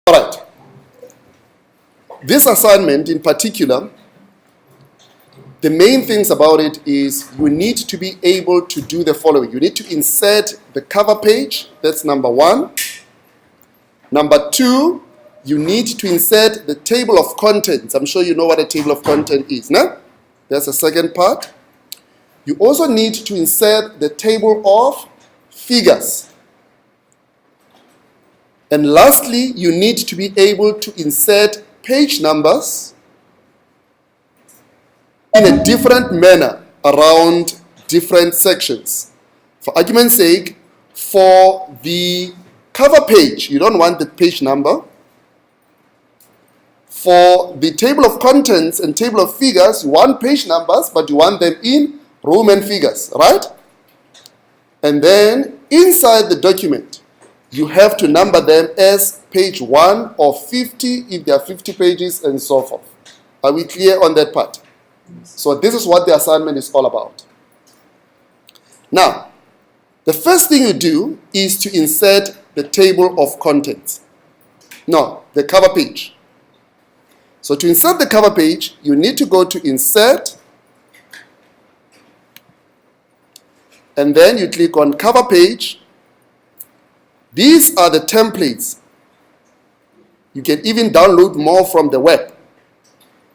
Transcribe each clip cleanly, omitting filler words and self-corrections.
All right. This assignment in particular, the main things about it is you need to be able to do the following. You need to insert the cover page. That's number one. Number two, you need to insert the table of contents. I'm sure you know what a table of content is, no? That's the second part. You also need to insert the table of figures. And lastly, you need to be able to insert page numbers in a different manner around different sections. For argument's sake, for the cover page, you don't want the page number. For the table of contents and table of figures, you want page numbers, but you want them in Roman figures, right? And then inside the document, you have to number them as page 1 or 50 if there are 50 pages and so forth. Are we clear on that part? So this is what the assignment is all about. Now, the first thing you do is to insert the table of contents. No, the cover page. So to insert the cover page, you need to go to Insert, and then you click on Cover Page. These are the templates. You can even download more from the web,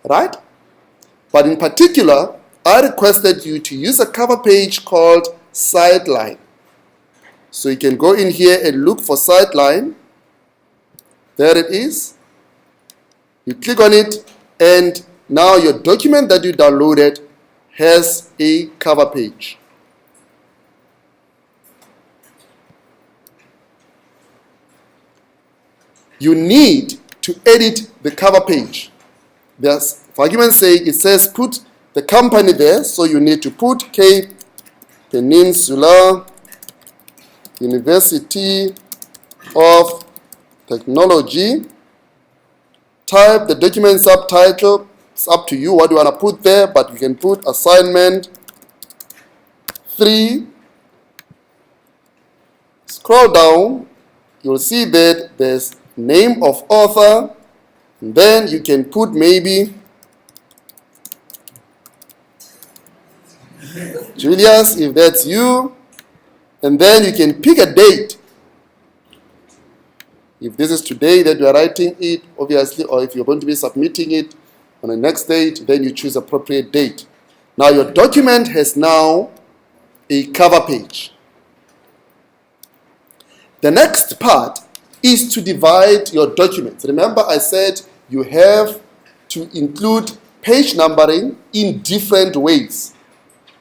right? But in particular, I requested you to use a cover page called Sightline. So you can go in here and look for Sightline. There it is. You click on it, and now your document that you downloaded has a cover page. You need to edit the cover page. There's, for argument's sake, it says put the company there, so you need to put Cape Peninsula University of Technology. Type the document subtitle. It's up to you what you want to put there, but you can put assignment 3. Scroll down. You'll see that there's name of author, and then you can put maybe Julius if that's you, and then you can pick a date. If this is today that you are writing it, obviously, or if you're going to be submitting it on the next date, then you choose appropriate date. Now your document has now a cover page. The next part is to divide your documents. Remember I said you have to include page numbering in different ways.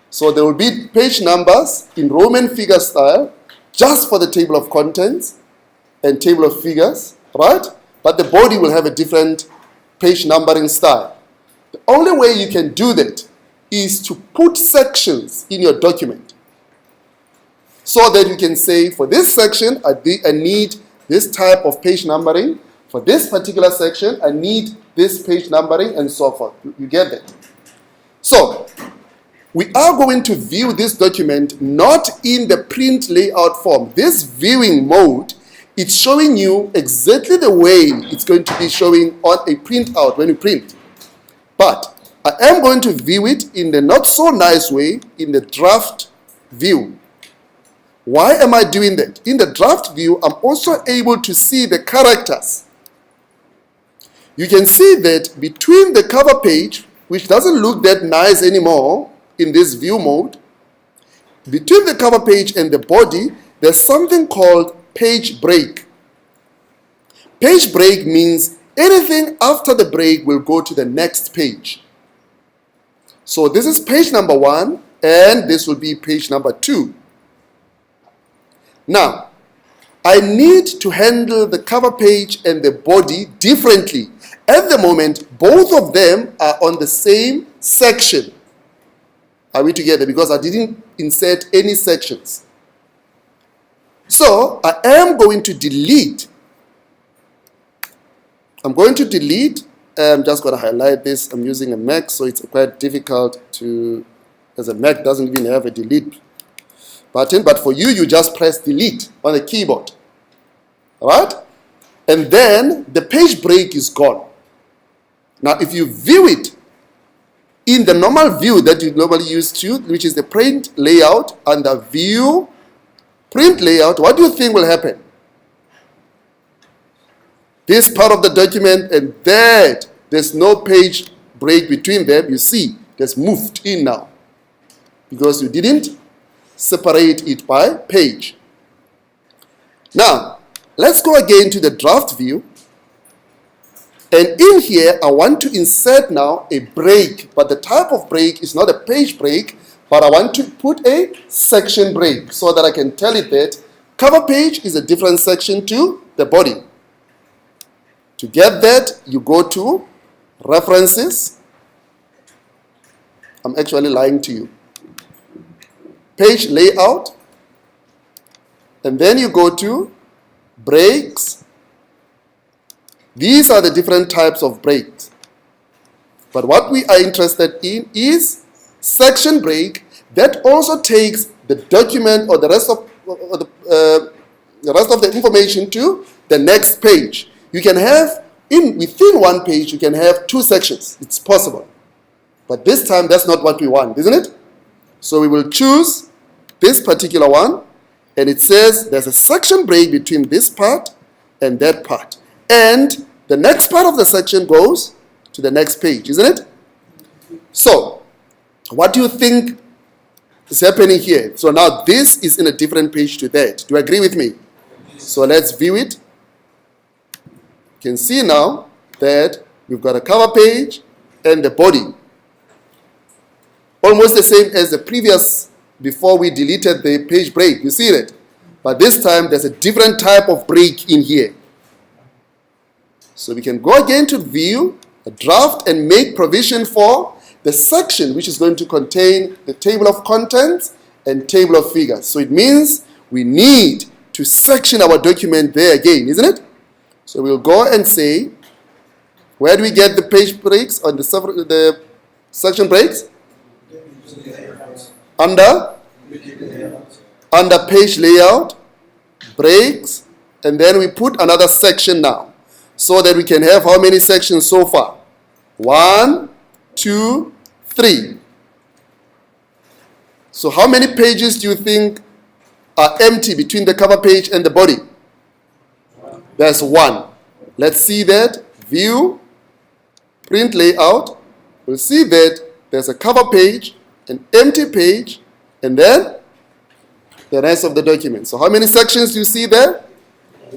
So there will be page numbers in Roman figure style just for the table of contents and table of figures, right? But the body will have a different page numbering style. The only way you can do that is to put sections in your document so that you can say, for this section, I need this type of page numbering. For this particular section, I need this page numbering, and so forth. You get that? So, we are going to view this document not in the print layout form. This viewing mode, it's showing you exactly the way it's going to be showing on a printout when you print. But I am going to view it in the not so nice way, in the draft view. Why am I doing that? In the draft view, I'm also able to see the characters. You can see that between the cover page, which doesn't look that nice anymore in this view mode, between the cover page and the body, there's something called page break. Page break means anything after the break will go to the next page. So this is page number 1, and this will be page number 2. Now, I need to handle the cover page and the body differently. At the moment, both of them are on the same section. Are we together? Because I didn't insert any sections. So, I am going to delete. I'm just going to highlight this. I'm using a Mac, so it's quite difficult to, as a Mac doesn't even have a delete button, but for you, you just press delete on the keyboard. All right? and then the page break is gone. Now, if you view it in the normal view that you normally use to, which is the print layout, and the view print layout, what do you think will happen? This part of the document and that, there's no page break between them. You see, it's moved in now because you didn't separate it by page. Now, let's go again to the draft view. And in here, I want to insert now a break, but the type of break is not a page break, but I want to put a section break so that I can tell it that cover page is a different section to the body. To get that, you go to References. I'm actually lying to you. Page Layout. And then you go to Breaks. These are the different types of breaks. But what we are interested in is section break that also takes the document or the rest of the information to the next page. You can have, within one page, you can have two sections. It's possible. But this time, that's not what we want, isn't it? So we will choose this particular one, and it says there's a section break between this part and that part. And the next part of the section goes to the next page, isn't it? So, what do you think is happening here? So now this is in a different page to that. Do you agree with me? So let's view it. You can see now that we've got a cover page and the body. Almost the same as the previous, before we deleted the page break. You see it? But this time there's a different type of break in here. So we can go again to view, a draft, and make provision for the section which is going to contain the table of contents and table of figures. So it means we need to section our document there again, isn't it? So we'll go and say, where do we get the page breaks on the section breaks? Under page layout, breaks, and then we put another section now, so that we can have how many sections so far? 1, 2, 3. So how many pages do you think are empty between the cover page and the body? There's 1. Let's see that. View, print layout. We'll see that there's a cover page, an empty page, and then the rest of the document. So how many sections do you see there?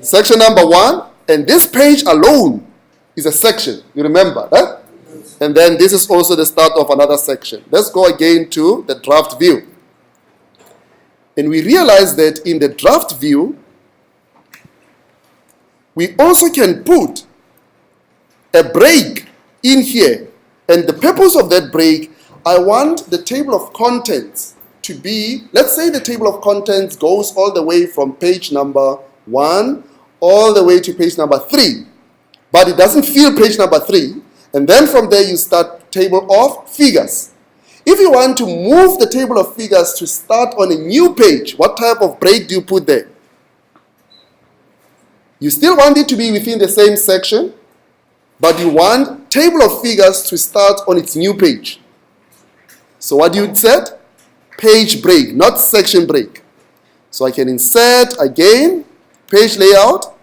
Section number 1, and this page alone is a section. You remember, right? And then this is also the start of another section. Let's go again to the draft view. And we realize that in the draft view, we also can put a break in here. And the purpose of that break, I want the table of contents to be, let's say the table of contents goes all the way from page number 1 all the way to page number 3. But it doesn't fill page number 3. And then from there you start table of figures. If you want to move the table of figures to start on a new page, what type of break do you put there? You still want it to be within the same section, but you want table of figures to start on its new page. So what do you set? Page break, not section break. So I can insert again, page layout,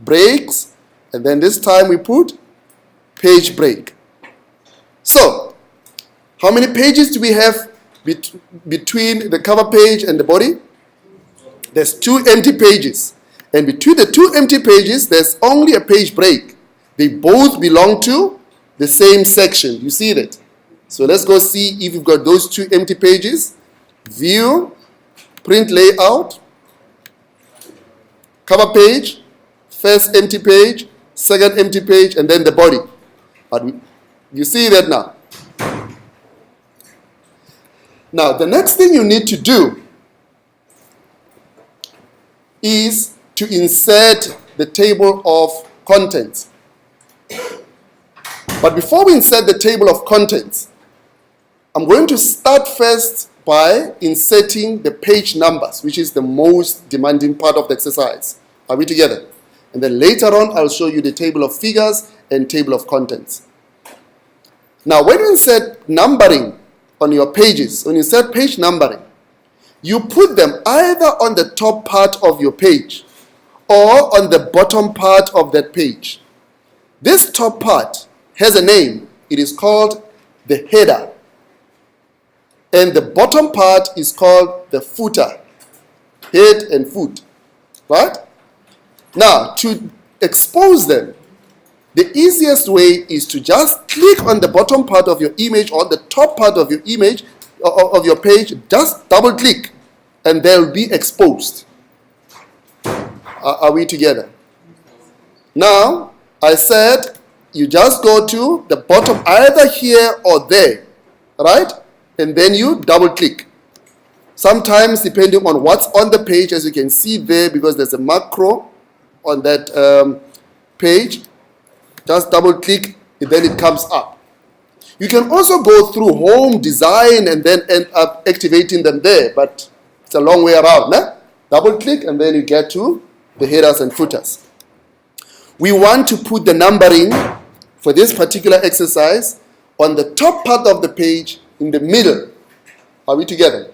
breaks, and then this time we put page break. So, how many pages do we have between the cover page and the body? There's 2 empty pages. And between the 2 empty pages, there's only a page break. They both belong to the same section. You see that? So let's go see if you've got those 2 empty pages. View, print layout, cover page, first empty page, second empty page, and then the body. But you see that now. Now, the next thing you need to do is to insert the table of contents. But before we insert the table of contents, I'm going to start first by inserting the page numbers, which is the most demanding part of the exercise. Are we together? And then later on, I'll show you the table of figures and table of contents. Now, when you insert numbering on your pages, when you insert page numbering, you put them either on the top part of your page or on the bottom part of that page. This top part has a name. It is called the header. And the bottom part is called the footer. Head and foot. Right? Now, to expose them, the easiest way is to just click on the bottom part of your image or the top part of your image, of your page, just double click and they'll be exposed. Are we together? Now, I said you just go to the bottom, either here or there, right? And then you double click. Sometimes, depending on what's on the page, as you can see there, because there's a macro on that page, just double click, and then it comes up. You can also go through home, design, and then end up activating them there, but it's a long way around. Nah? Double click, and then you get to the headers and footers. We want to put the numbering for this particular exercise on the top part of the page in the middle. Are we together?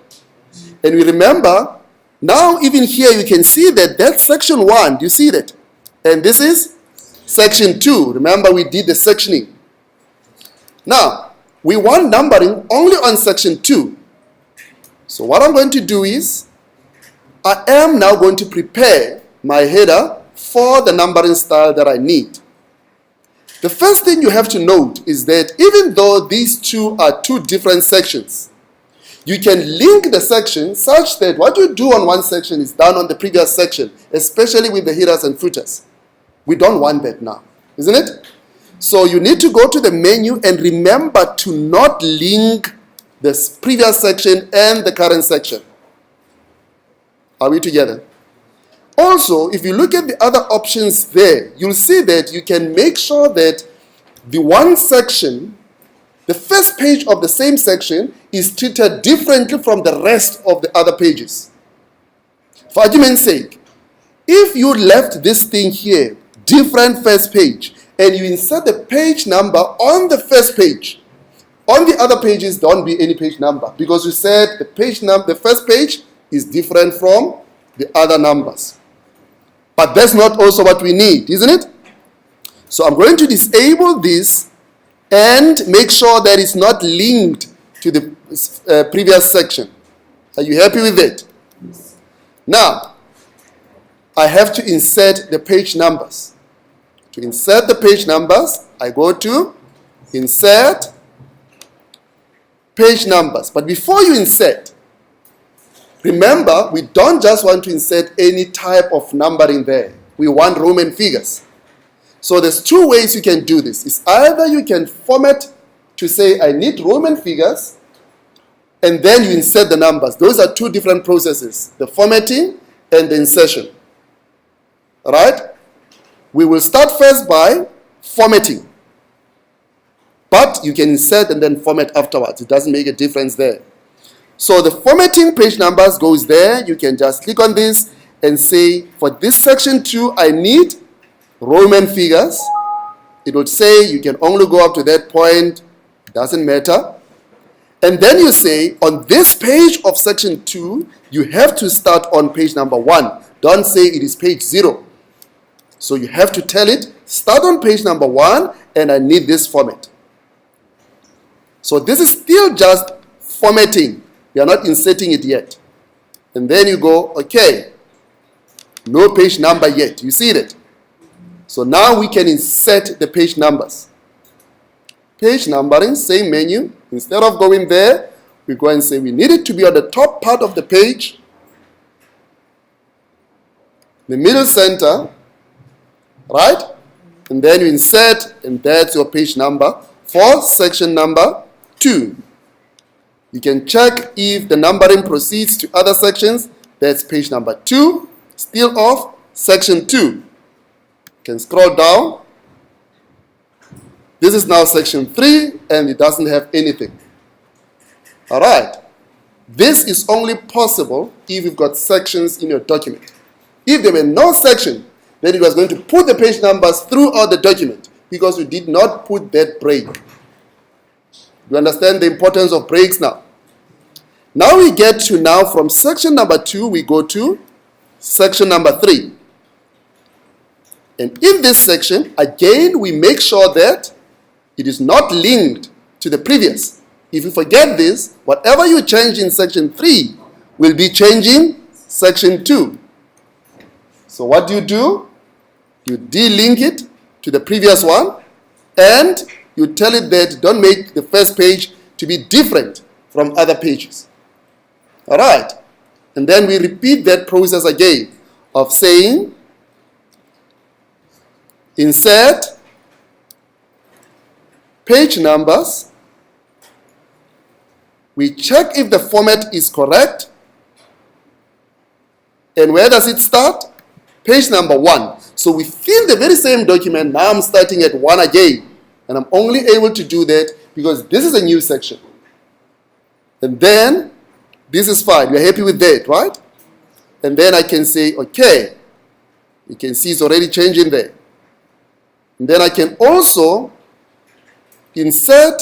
And we remember, now even here you can see that that's section 1. Do you see that? And this is section 2. Remember we did the sectioning. Now, we want numbering only on section 2. So what I'm going to do is, I am now going to prepare my header for the numbering style that I need. The first thing you have to note is that even though these two are two different sections, you can link the sections such that what you do on one section is done on the previous section, especially with the headers and footers. We don't want that now, isn't it? So you need to go to the menu and remember to not link the previous section and the current section. Are we together? Also, if you look at the other options there, you'll see that you can make sure that the one section, the first page of the same section, is treated differently from the rest of the other pages. For argument's sake, if you left this thing here, different first page, and you insert the page number on the first page, on the other pages, don't be any page number, because we said the first page is different from the other numbers. But that's not also what we need, isn't it? So I'm going to disable this and make sure that it's not linked to the previous section. Are you happy with it? Yes. Now, I have to insert the page numbers. To insert the page numbers, I go to Insert, Page Numbers. But before you insert, remember, we don't just want to insert any type of numbering there. We want Roman figures. So there's two ways you can do this. It's either you can format to say, I need Roman figures, and then you insert the numbers. Those are two different processes, the formatting and the insertion. All right? We will start first by formatting. But you can insert and then format afterwards. It doesn't make a difference there. So the formatting page numbers goes there. You can just click on this and say, for this section 2, I need Roman figures. It would say you can only go up to that point. Doesn't matter. And then you say, on this page of section 2, you have to start on page number 1. Don't say it is page 0. So you have to tell it, start on page number 1, and I need this format. So this is still just formatting. We are not inserting it yet. And then you go, okay, no page number yet. You see that? So now we can insert the page numbers. Page numbering, same menu. Instead of going there, we go and say we need it to be on the top part of the page, the middle center, right? And then you insert, and that's your page number for section number 2. You can check if the numbering proceeds to other sections. That's page number 2, still of section 2. You can scroll down. This is now section 3, and it doesn't have anything. All right. This is only possible if you've got sections in your document. If there were no section, then it was going to put the page numbers throughout the document because we did not put that break. You understand the importance of breaks now? Now we get to from section number 2, we go to section number 3. And in this section, again, we make sure that it is not linked to the previous. If you forget this, whatever you change in section 3 will be changing section 2. So what do? You delink it to the previous one, and you tell it that don't make the first page to be different from other pages. All right. And then we repeat that process again of saying, insert page numbers. We check if the format is correct. And where does it start? Page number 1. So within the very same document, now I'm starting at 1 again. And I'm only able to do that because this is a new section. And then, this is fine. We're happy with that, right? And then I can say, okay. You can see it's already changing there. And then I can also insert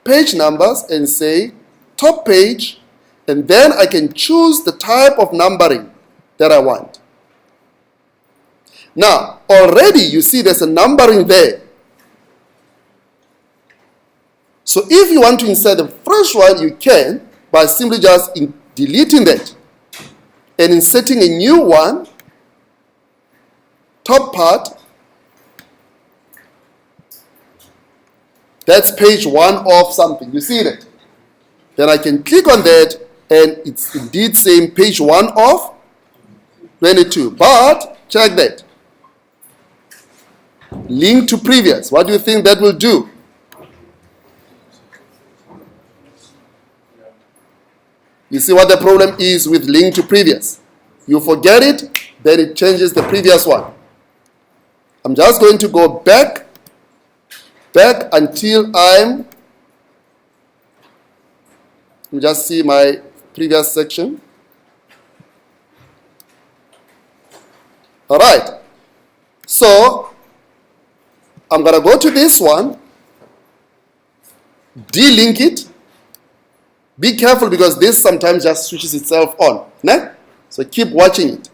page numbers and say top page. And then I can choose the type of numbering that I want. Now, already you see there's a numbering there. So if you want to insert the first one, you can by simply just deleting that and inserting a new one, top part. That's page 1 of something. You see that? Then I can click on that and it's indeed saying page 1 of 22. But check that. Link to previous. What do you think that will do? You see what the problem is with link to previous. You forget it, then it changes the previous one. I'm just going to go back until let me just see my previous section. All right. So, I'm going to go to this one, delink it. Be careful because this sometimes just switches itself on. Né? So keep watching it.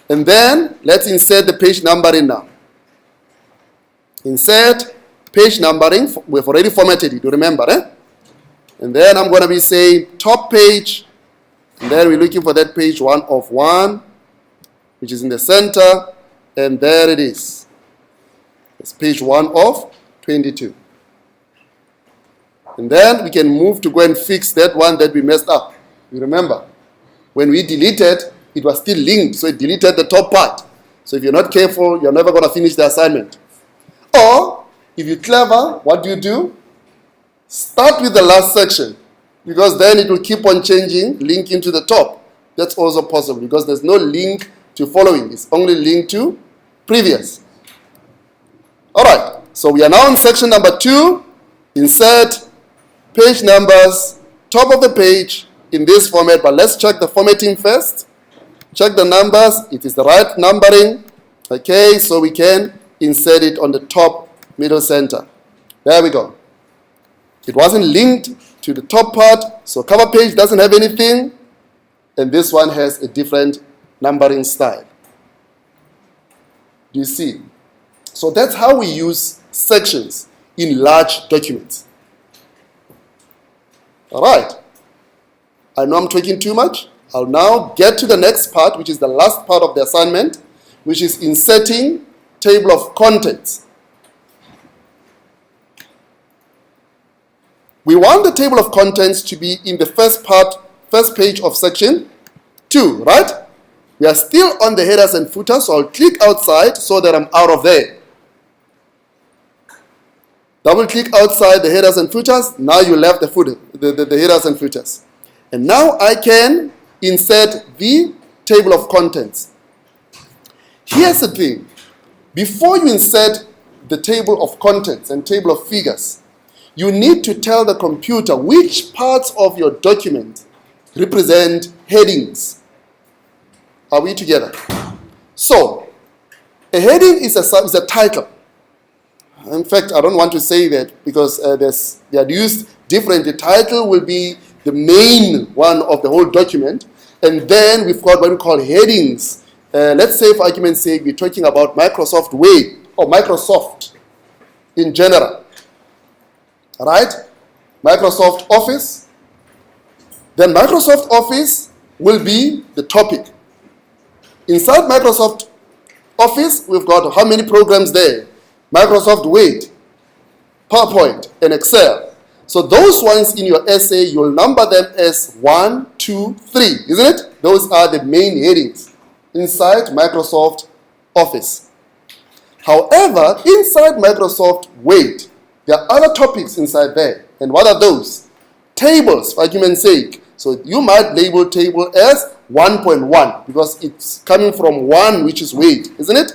And then let's insert the page numbering now. Insert page numbering. We've already formatted it, you remember, eh? And then I'm going to be saying top page. And then we're looking for that page 1 of 1, which is in the center. And there it is. It's page 1 of 22. And then we can move to go and fix that one that we messed up. You remember? When we deleted, it was still linked, so it deleted the top part. So if you're not careful, you're never going to finish the assignment. Or, if you're clever, what do? Start with the last section, because then it will keep on changing, linking to the top. That's also possible, because there's no link to following. It's only linked to previous. All right, so we are now in section number 2. Insert page numbers, top of the page in this format, but let's check the formatting first. Check the numbers, it is the right numbering. Okay, so we can insert it on the top middle center. There we go. It wasn't linked to the top part, so cover page doesn't have anything, and this one has a different numbering style. Do you see? So that's how we use sections in large documents. All right. I know I'm talking too much. I'll now get to the next part, which is the last part of the assignment, which is inserting table of contents. We want the table of contents to be in the first page of section 2, right? We are still on the headers and footers, so I'll click outside so that I'm out of there. Double click outside the headers and footers. Now you left the headers and footers. And now I can insert the table of contents. Here's the thing. Before you insert the table of contents and table of figures, you need to tell the computer which parts of your document represent headings. Are we together? So, A heading is a title. In fact, I don't want to say that because they are used differently. The title will be the main one of the whole document. And then we've got what we call headings. Let's say, for argument's sake, we're talking about Microsoft Word or Microsoft in general. All right? Microsoft Office. Then Microsoft Office will be the topic. Inside Microsoft Office, we've got how many programs there? Microsoft Word, PowerPoint, and Excel. So those ones in your essay, you'll number them as 1, 2, 3, isn't it? Those are the main headings inside Microsoft Office. However, inside Microsoft Word, there are other topics inside there. And what are those? Tables, for argument's sake. So you might label table as 1.1 because it's coming from 1, which is Word, isn't it?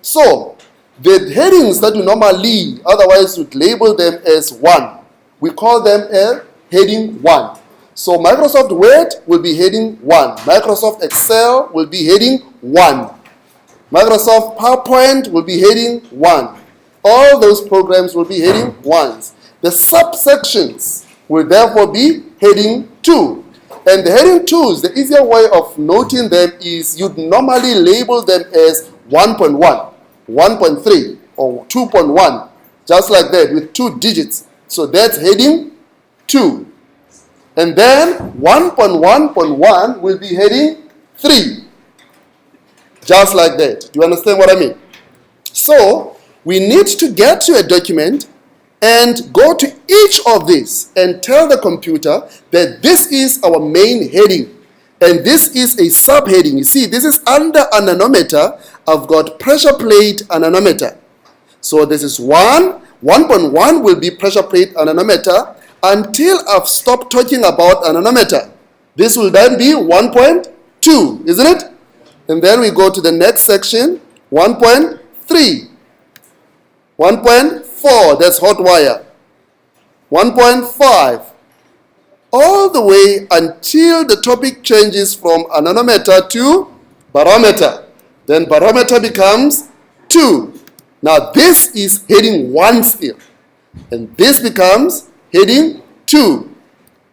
So the headings that you normally otherwise would label them as 1, we call them a heading 1. So Microsoft Word will be heading 1. Microsoft Excel will be heading 1. Microsoft PowerPoint will be heading 1. All those programs will be heading 1s. The subsections will therefore be heading 2. And the heading 2s, the easier way of noting them is you'd normally label them as 1.1, 1.3, or 2.1, just like that, with 2 digits. So that's heading 2. And then 1.1.1 will be heading 3. Just like that. Do you understand what I mean? So we need to get to a document and go to each of these and tell the computer that this is our main heading and this is a subheading. You see, this is under anemometer. I've got pressure plate anemometer. So this is 1. 1.1 will be pressure plate anemometer until I've stopped talking about anemometer. This will then be 1.2, isn't it? And then we go to the next section, 1.3, 1.4, that's hot wire, 1.5, all the way until the topic changes from anemometer to barometer. Then barometer becomes 2. Now this is heading 1 still. And this becomes heading 2.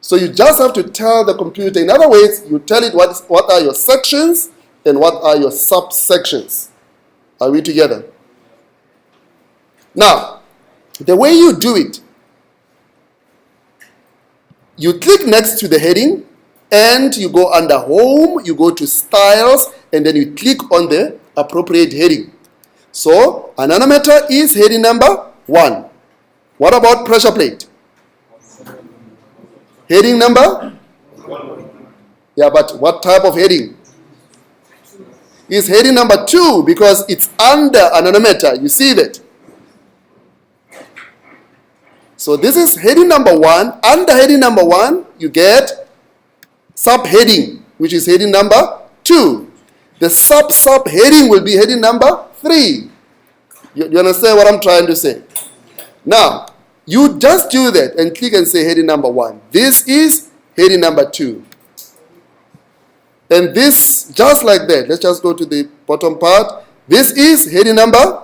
So you just have to tell the computer. In other words, you tell it what are your sections and what are your subsections. Are we together? Now, the way you do it, you click next to the heading and you go under Home, you go to Styles, and then you click on the appropriate heading. So, anemometer is heading number 1. What about pressure plate? Heading number? Yeah, but what type of heading? Is heading number 2 because it's under anemometer. You see that? So this is heading number 1. Under heading number 1, you get subheading, which is heading number 2. The subheading will be heading number 3. You understand what I'm trying to say? Now, you just do that and click and say heading number 1. This is heading number 2. And this, just like that, let's just go to the bottom part. This is heading number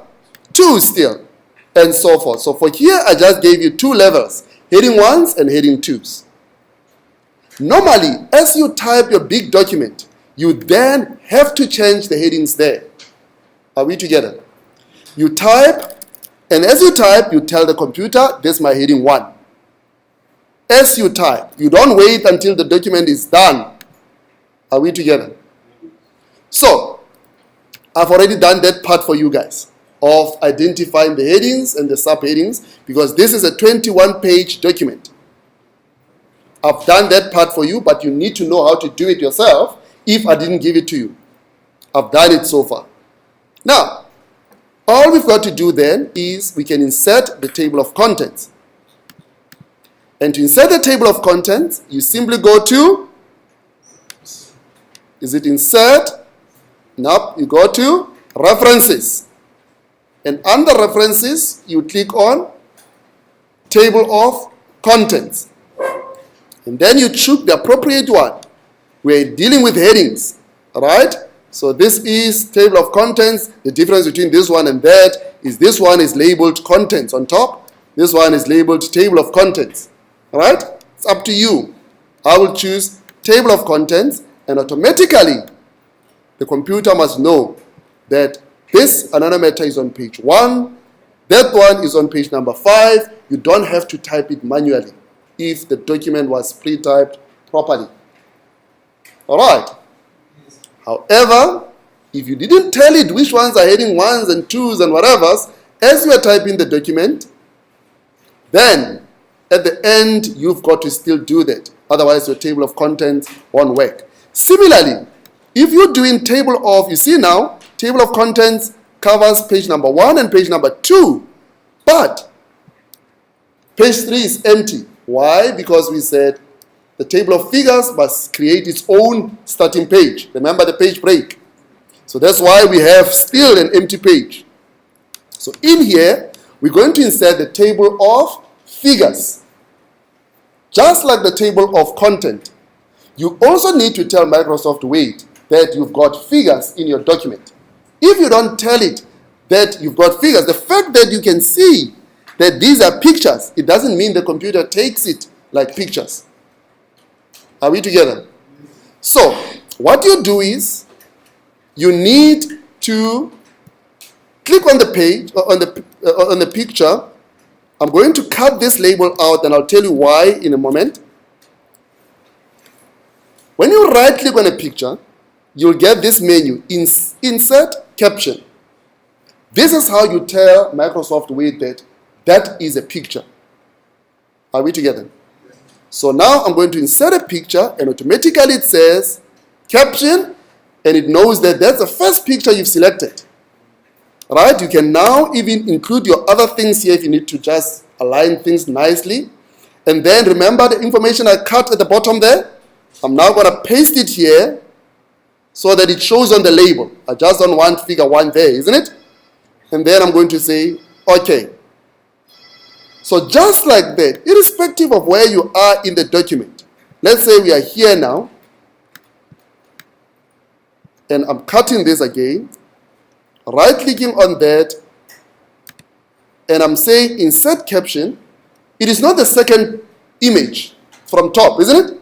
2 still, and so forth. So for here, I just gave you 2 levels, heading 1s and heading 2s. Normally, as you type your big document, you then have to change the headings there. Are we together? You type, and as you type, you tell the computer, this is my heading 1. As you type, you don't wait until the document is done. Are we together? So, I've already done that part for you guys of identifying the headings and the subheadings because this is a 21-page document. I've done that part for you, but you need to know how to do it yourself if I didn't give it to you. I've done it so far. Now, all we've got to do then is we can insert the table of contents. And to insert the table of contents, you simply go to, is it insert? Nope, you go to references. And under references, you click on table of contents. And then you choose the appropriate one. We're dealing with headings, all right? So this is table of contents. The difference between this one and that is this one is labeled contents on top. This one is labeled table of contents. All right? It's up to you. I will choose table of contents, and automatically the computer must know that this anemometer is on page 1. That one is on page number 5. You don't have to type it manually if the document was pre-typed properly. All right? However, if you didn't tell it which ones are heading 1s and 2s and whatever, as you are typing the document, then at the end you've got to still do that. Otherwise your table of contents won't work. Similarly, if you're doing table of, you see now, table of contents covers page number 1 and page number 2. But page 3 is empty. Why? Because we said the table of figures must create its own starting page. Remember the page break. So that's why we have still an empty page. So in here, we're going to insert the table of figures. Just like the table of content, you also need to tell Microsoft Word that you've got figures in your document. If you don't tell it that you've got figures, the fact that you can see that these are pictures, it doesn't mean the computer takes it like pictures. Are we together? So, what you do is, you need to click on the page, on the picture. I'm going to cut this label out and I'll tell you why in a moment. When you right click on a picture, you'll get this menu, Insert Caption. This is how you tell Microsoft Word that that is a picture. Are we together? So now I'm going to insert a picture and automatically it says caption, and it knows that that's the first picture you've selected. Right? You can now even include your other things here if you need to just align things nicely. And then remember the information I cut at the bottom there? I'm now going to paste it here so that it shows on the label. I just don't want figure 1 there, isn't it? And then I'm going to say, okay. So just like that, irrespective of where you are in the document, let's say we are here now, and I'm cutting this again, right-clicking on that, and I'm saying Insert Caption. It is not the second image from top, isn't it?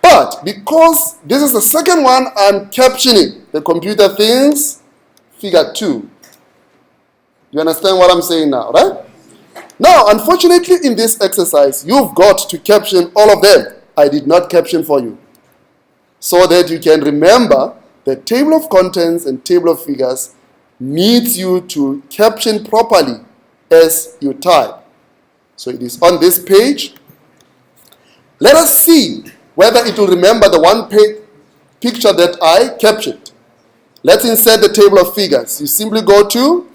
But because this is the second one I'm captioning, the computer thinks figure 2. You understand what I'm saying now, right? Now, unfortunately, in this exercise, you've got to caption all of them. I did not caption for you. So that you can remember the table of contents and table of figures needs you to caption properly as you type. So it is on this page. Let us see whether it will remember the one picture that I captioned. Let's insert the table of figures. You simply go to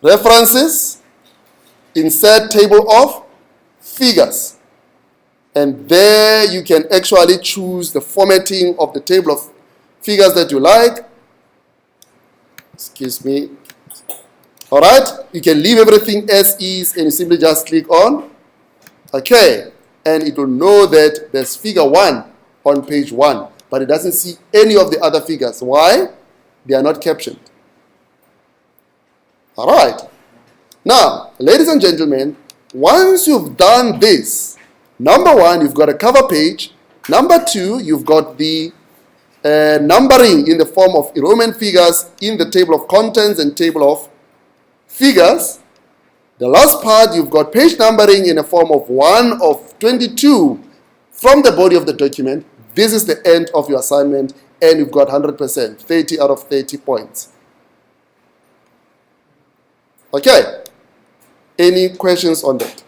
References, Insert Table of Figures. And there you can actually choose the formatting of the table of figures that you like. Excuse me. All right. You can leave everything as is and you simply just click on OK. And it will know that there's figure 1 on page 1. But it doesn't see any of the other figures. Why? They are not captioned. All right. Now, ladies and gentlemen, once you've done this, number 1, you've got a cover page. Number 2, you've got the numbering in the form of Roman figures in the table of contents and table of figures. The last part, you've got page numbering in a form of 1 of 22 from the body of the document. This is the end of your assignment, and you've got 100%, 30 out of 30 points. Okay. Any questions on that?